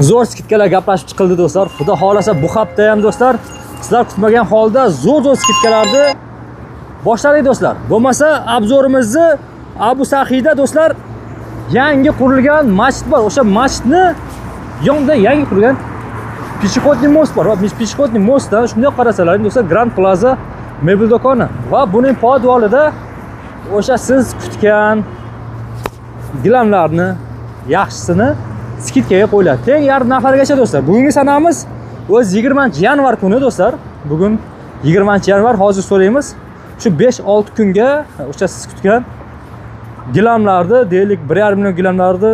zo'r skidkalar gaplashib chiqildi do'stlar. Xudo xolasa bu hafta ham do'stlar, sizlar kutmagan holda zo'r skidkalarni boshladik do'stlar. Bo'lmasa obzorimizni Abu Sahiyda do'stlar yangi qurilgan masjid bor. O'sha masjidni yonida yangi qurilgan Peshixodniy most bor. Va Peshixodniy mostdan shunday qarasalar do'stlar Grand Plaza mebel do'koni va buning podvalida o'sha siz kutgan gilamlarni yaxshisini skidkaga qo'yiladi. Teng yarim nafargacha do'stlar. Bugungi sanamiz o'z 20-yanvar kuni do'stlar. Bugun 20-yanvar, hozir so'raymiz. Shu 5-6 kunga o'sha siz kutgan gilamlarni, deylik 1,5 million gilamlarni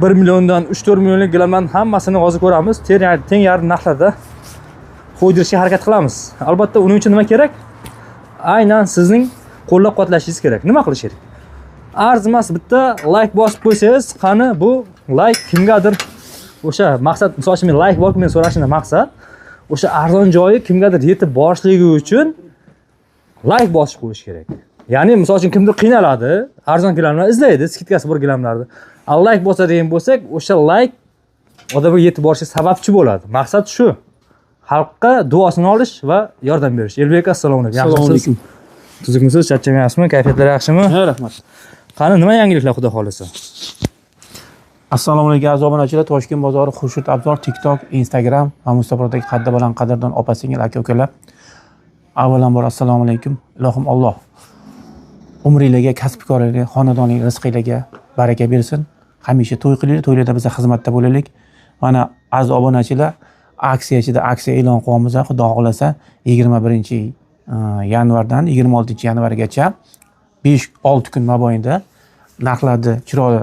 1 milliondan 3-4 millionlik gilamlarning hammasini hozir ko'ramiz. Teng yarim narxlarda qo'ydirishga harakat qilamiz. Albatta uning uchun nima kerak? Aynan sizning qo'llab-quvvatlashingiz kerak. Nima qilish kerak? Arzimas bitta like bosib qo'ysangiz, qani bu like kimgadir o'sha maqsad, misol uchun men like borku men so'rashimdan maqsad o'sha arzon joyi kimgadir yetib borishligi uchun like bosib qo'yish kerak. Ya'ni misol uchun kimdir qiynaladi, arzon gilamlarni izlaydi, skidkasi bor gilamlarni. Like bosadigan bo'lsak, o'sha like odamga yetib borishiga sababchi bo'ladi. Maqsad shu. Xalqqa duosini olish va yordam berish. Elbek, assalomu alaykum. Assalomu alaykum. Tuzukmisiz? Charchamayapsizmi? Kayfiyatlar yaxshimi? Ha, rahmat. Qani nima yangiliklar xudo xolasa? Assalomu alaykum aziz obunachilar. Toshkent bozori, Xurshid Abzor, TikTok, Instagram va Mustaqbaldagi qadda baland qadrdon opa-singil aka-ukalar. Avvalambor assalomu alaykum. Ilohim Alloh umringizga, kasb-koringizga, xonadoningizga, rizqingizga baraka bersin. Hamisha to'y qilinglar, to'ylarda biza xizmatda bo'laylik. Mana aziz obunachilar, aksiya ichida aksiya e'lon qilamiz. Xudo xolasa 21-yanvardan 26-yanvargacha 5-6 kun mobaynida narxlarni chiroyli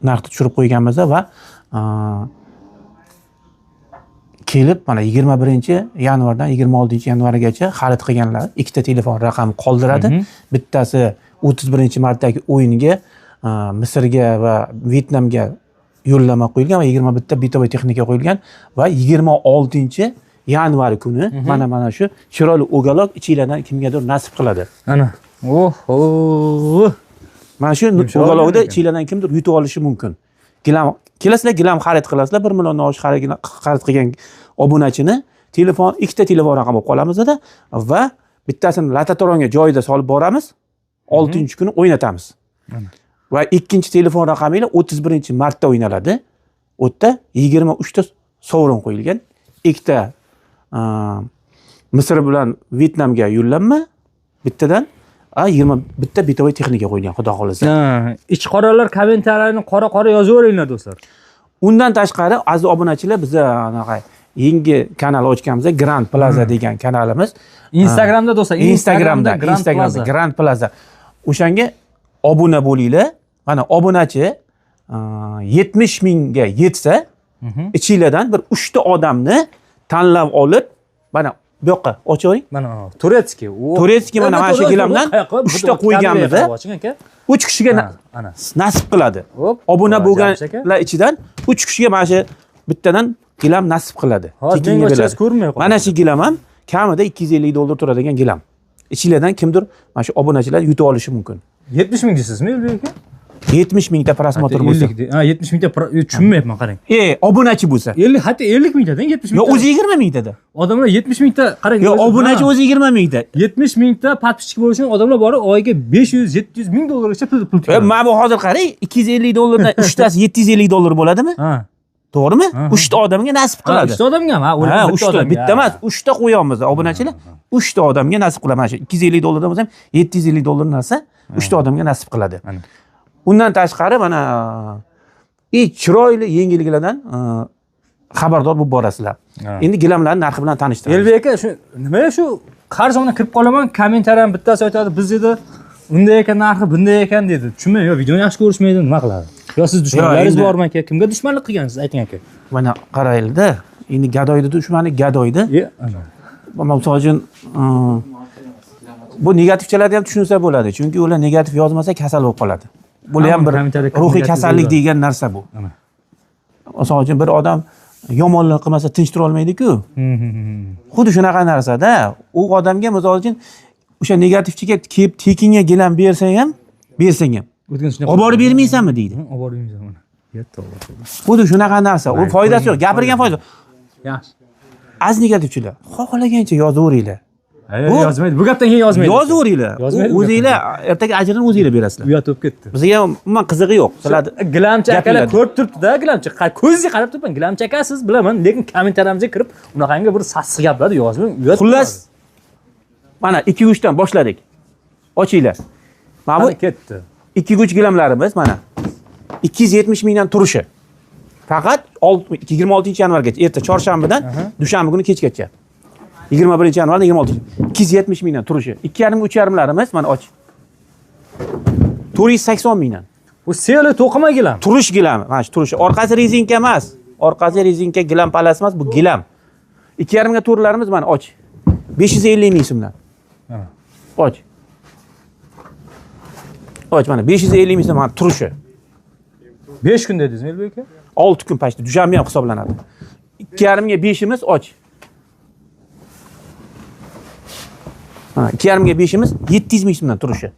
narxni tushirib qo'yganmiz va kelib mana 21-yanvardan 26-yanvargacha xarid qilganlar ikkita telefon raqami qoldiradi. Bittasi 31-martdagi o'yinga Misrga va Vyetnamga yo'llanma qo'yilgan va 21ta bitovoy texnika qo'yilgan va 26-yanvar kuni mana shu chiroyli o'galoq ichinglardan kimgadir nasib qiladi. Ana. Oho. Mana shu o'galoqda ichinglardan kimdir yutib olishi mumkin. Gilam kelasizlar, gilam xarid qilasizlar, 1 milliondan oshiq xarid qilgan obunachini telefon, ikkita telefon raqami olib qolamizda va bittasini Latatoronga joyida solib boramiz. 6-kuni o'ynatamiz. Va ikkinchi telefon raqamingiz 31-martda o'ynaladi. U yerda 23 ta sovrin qo'yilgan. Ikkita Misr bilan Vyetnamga yo'llanma, bittadan 20 bitta bitovoy texnika qo'yilgan, xudo xolasa. Ich qoralar kommentariyalarni qora yozaveringlar do'stlar. Undan tashqari aziz obunachilar, biz anaqa yangi kanal ochganmiz, Grand Plaza degan kanalimiz. Instagramda do'stlar, Instagramda Grand Plaza. O'shanga obuna bo'linglar. Mana obunachi 70 mingga yetsa, ichinglardan bir 3 ta odamni tanlab olib, mana bu yoqqa oching. Mana Turetskiy. Turetskiy mana shu gilamdan 3 ta qo'yganmiz. 3 kishiga nasib qiladi. Obuna bo'lganlar ichidan 3 kishiga mana shu bittadan gilam nasib qiladi. Mana shu gilam ham kamida $250 turadigan gilam. Ichinglardan kimdir mana shu obunachilar yutib olishi mumkin. 70 ming deysizmi, Elbek aka? 70 mingta prosmotr bo'lsa. Ha, 70 mingta tushunmayapman, qarang. Obunachi bo'lsa. 50 mingtadan 70 mingta. Yo, o'zi 20 mingtada. Odamlar 70 mingta, qarang. Yo, obunachi o'zi 20 mingta. 70 mingta podpischik bo'lish uchun odamlar borib oyiga $500-700 ming dollargacha pul to'laydi. Mana bu hozir qarang, $250 dan 3 tasi $750 bo'ladimi? Ha. To'g'rimi? 3 ta odamga nasib qiladi. 3 ta odamgami? Ha, bitta emas, 3 ta qo'yamiz obunachilar. 3 ta odamga nasib qiladi. Mana shu $250 dan bo'lsa ham $750 narsa 3 ta odamga nasib qiladi. Undan tashqari mana chiroyli yengilliklardan xabardor bo'lib borasizlar. Endi gilamlarning narxi bilan tanishtiramiz. Elbek aka, shu nimaga shu qarzona kirib qolaman, kommentariyam bittasi aytadi, biz dedi, unday ekan narxi, bunday ekan dedi. Tushunmayman, yo videoni yaxshi ko'rishmaydi, nima qiladi? Yo siz dushmanlaringiz bormi aka? Kimga dushmanlik qilgansiz, ayting aka. Mana qaraylik-da, endi gadoyda dushmani gadoyda. Misol uchun bu negativchalarni ham tushunsa bo'ladi, chunki ular negativ yozmasa kasal bo'lib qoladi. Bu ham bir ruhiy kasallik degan narsa bu. Misol uchun bir odam yomonlik qilmasa tinch tura olmaydi-ku. Xuddi shunaqa narsa-da. U odamga misol uchun o'sha negativchiga tekinga gilam bersang ham, olib borib bermaysanmi deydi. Olib borib bermaysan. Xuddi shunaqa narsa. U foydasi yo'q. Gapirgan foyda. Yaxshi. Az negativchilar. Xohlagancha yozaveringlar. Yozmaydi. Bu gapdan keyin yozmaydi. Yozaveringlar. O'zingizlar ertaga ajrini o'zingizlar berasizlar. Uyat bo'lib ketdi. Bizga umuman qizig'i yo'q. Sizlar gilamchi akalar ko'rib turibdi-da, gilamchi. Ko'zga qarab turibman, gilamchi aka siz bilaman, lekin kommentariyarimizga kirib unaqangi bir sassiq gaplarni yozmang. Xullas mana 2-3 dan boshladik. Ochinglar. Mana bu ketdi. 2-3 gilamlarimiz mana 270 mingdan turishi. Faqat 26-yanvargacha, erta chorshanbadan dushanba kuni kechgacha. 21-yanvardan 26 270 mingdan turishi. 2,5-3,5larimiz mana och. 480 mingdan. Bu seli to'qima gilam. Turish gilami. Mana shu turishi. Orqasi rezinka emas. Orqasi rezinka gilam palas emas, bu gilam. 2,5 ga to'rlarimiz mana och. 550 ming so'mdan. Och. Och mana 550 ming so'm mana turishi. 5 kun dedingiz, Elbek aka? 6 kun pashti, dushanba ham hisoblanadi. 2,5 ga 5imiz och. Ha, 2,5 ga 5imiz 700 ming so'mdan turishi.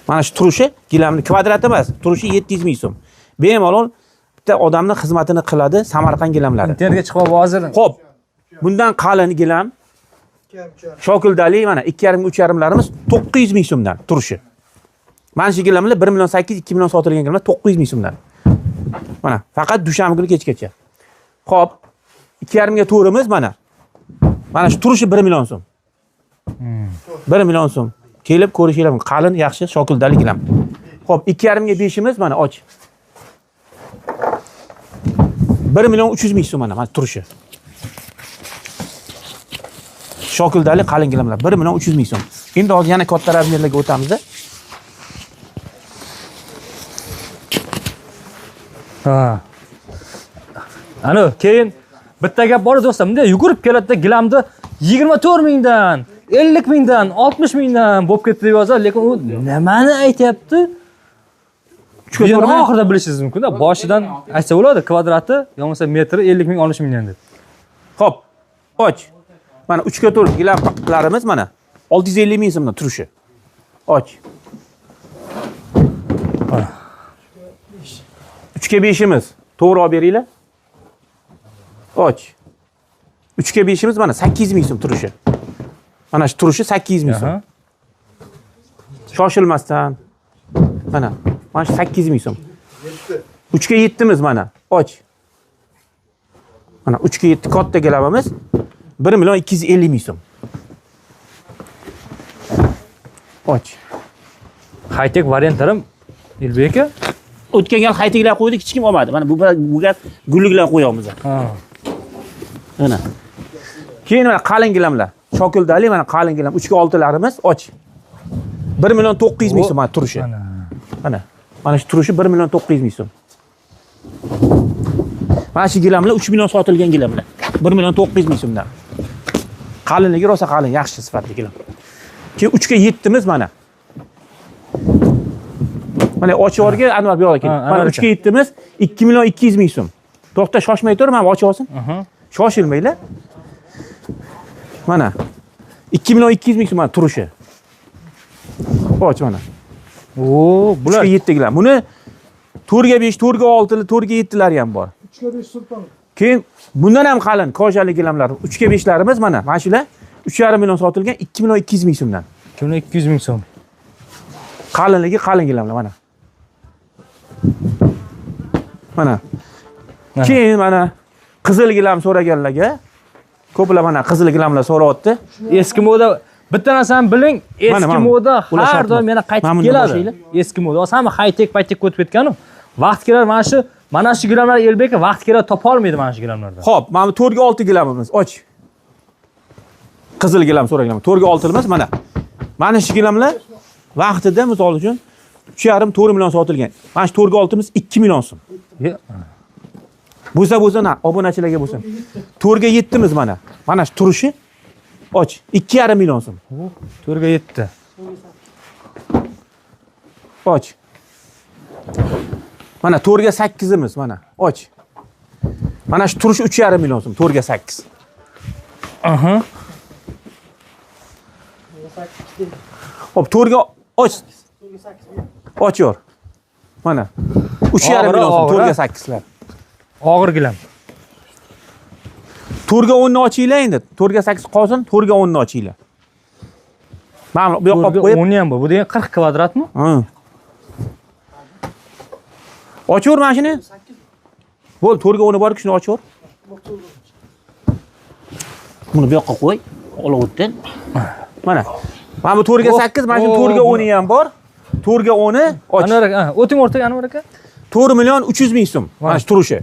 Mana shu turishi gilamni kvadrati emas, turishi 700 ming so'm. Bemalol bitta odamning xizmatini qiladi Samarqand gilamlari. Interga chiqib hozir. Xo'p. Bundan qalin gilam Shokildali mana 2,5-3,5larimiz 900 ming so'mdan turishi. Mana shu gilamlar 1 million 800 2 million sotilgan gilamlar 900 ming so'mdan. Mana faqat dushanba kuni kechgacha. Xo'p. 2,5 ga to'rimiz mana. Mana shu turishi 1 million so'm. 1 million so'm. Kelib ko'rishinglar mumkin. Qalin, yaxshi Shokildali gilam. Xo'p, 2,5 ga 5imiz mana och. 1 million 300 ming so'm mana turishi. Shokildali qalin gilamlar 1 million 300 ming so'm. Endi hozir yana katta razmerlarga o'tamiz. Ha. Ana, keyin bitta gap bor do'stlar. Bunday yugurib keladi gilamda 24 mingdan, 50 mingdan, 60 mingdan bo'lib ketdi deb yozadi, lekin u nimani aytayapti? Yana oxirida bilishingiz mumkin-da. Boshidan aytsa bo'ladi, kvadrati, yo'qsa metri 50 ming, 60 mingdan deb. Xo'p, och. Mana 3 ga 4 gilamlarimiz mana 650 ming so'mdan turishi. Och. 3 ga 5imiz to'g'ri olib beringlar. Och. 3 ga 5imiz mana 800 ming so'm turishi. Mana shu turishi 800 ming so'm. Shoshilmasdan. Mana shu 800 ming so'm. 3 ga 7imiz mana och. Mana 3 ga 7 katta gilamimiz 1 million 250 ming so'm. Och. High-tech variantlarim Elbek aka. O'tgan gal haytiklar qo'ydik, hech kim olmadi. Mana bu gal gulliklar qo'yamiz. Ha. Mana. Keyin mana qalin gilamlar. Shokildali mana qalin gilam 3 ga 6larimiz och. 1 million 900 ming so'm mana turishi. Mana. Mana shu turishi 1 million 900 ming so'm. Mana shu gilamlar 3 million sotilgan gilamlar. 1 million 900 ming so'mdan. Qalinligi rosa qalin, yaxshi sifatli gilam. Keyin 3 ga 7imiz mana. Mana ochivorga Anvar bu yoqqa kel. Mana 3 ga 7imiz 2 million 200 ming so'm. To'xta, shoshmay tur, mana ochib olsin. Shoshilmanglar. Mana 2 million 200 ming so'm mana turishi. Och mana. O, bular 3 ga 7 gilam. Buni 4 ga 5, 4 ga 6, 4 ga 7'lar ham bor. 3 ga 5 sulton. Keyin bundan ham qalin kojali gilamlar 3 ga 5'larimiz mana. Mana shular 3,5 million sotilgan 2 million 200 ming so'mdan. 2 million 200 ming so'm. Qalinligi qalin gilamlar mana. Mana. Keyin mana qizil gilam so'raganlarga ko'plar mana qizil gilamlar so'rayapti. Eski moda bitta narsani biling, eski moda har doim yana qaytib keladi. Eski moda hamma high-tech paytga o'tib ketgan-ku. Vaqt kelar mana shu gilamlar Elbek vaqt kelar topa olmaydi mana shu gilamlardan. Xo'p, mana 4 ga 6 gilamimiz och. Qizil gilam so'raganlar. 4 ga 6imiz mana. Mana shu gilamlar vaqtida misol uchun 3,5-4 million sotilgan. Mana shu 4 ga 6imiz 2 million so'm. Bo'lsa obunachilarga bo'lsin. 4 ga 7imiz mana. Mana shu turishi och 2,5 million so'm. 4 ga 7. Och. Mana 4 ga 8imiz mana. Och. Mana shu turishi 3,5 million so'm. 4 ga 8. Aha. Hop, 4 ga och. Ochyor. Mana 3,5 million so'm og'ir, 4 ga 8 lar. Og'ir gilam. 4 ga 10 ni ochinglar endi. 4 ga 8 qolsin, 4 ga 10 ni ochinglar. Mana bu yoqqa olib qo'yib. 10 ham bu. Bu degan 40 kvadratmi? Ha. Ochaver mana shuni. Bo'l, 4 ga 10 bor, shuni ochaver. Buni bu yoqqa qo'y. Olovdan. Mana. Mana bu 4 ga 8, mana shu 4 ga 10 ham bor. 4 ga 10 ni och. Anvar aka, o'ting o'rtaga Anvar aka. 4 million 300 ming so'm. Mana shu turishi.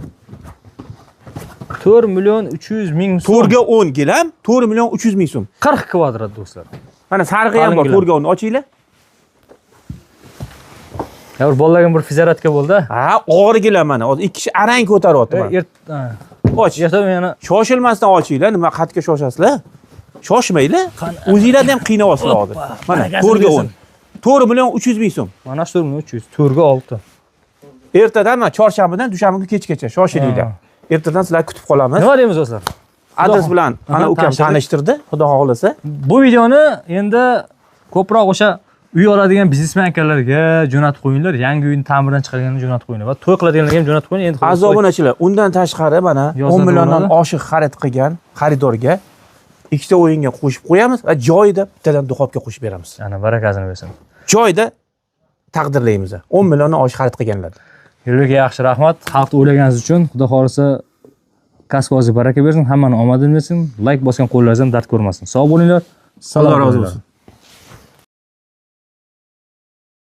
4 million 300 ming so'm. 4 ga 10 gilam, 4 million 300 ming so'm. 40 kvadrat do'stlar. Mana sarg'i ham bor, 4 ga 10 ochinglar. Ya bir bolalarga bir fiziaratka bo'ldi. Ha, og'ir gilam mana. Hozir ikki kishi arang ko'taryapti mana. Och. Erta yana Shoshilmasdan ochinglar, nima qatga shoshasizlar? Shoshmanglar. O'zinglarni ham qiynayapsizlar hozir. Mana 4 ga 10. 4 million 300 ming so'm. mana shu 4 million 300, 4 ga 6. Ertadan mana chorshanbadan dushanba kechgacha shoshilinglar. Ertadan sizlarni kutib qolamiz. Nima deymiz do'stlar? Adres bilan ana ukam tanishtirdi, xudo xohlasa. Bu videoni endi ko'proq o'sha uy oladigan biznesmen akalarga jo'natib qo'yinglar. Yangi uyni ta'mirdan chiqarganini jo'natib qo'yinglar va to'y qiladiganlarga ham jo'natib qo'ying. Endi Aziz obunachilar, undan tashqari mana 10 milliondan oshiq xarid qilgan xaridorga ikkita o'yinga qo'shib qo'yamiz va joyida bittadan duxovka qo'shib beramiz. Ana barakasini bersin. Joyida taqdirlaymiz. 10 milliondan oshiq xarid qilganlar. Yo'lga yaxshi rahmat. Xalqni o'ylaganingiz uchun Xudo xolisa kasbingizga baraka bersin, hammani omadini bersin. Like bosgan qo'llaringiz ham dard ko'rmasin. Sog' bo'linglar. Alloh rozi bo'lsin.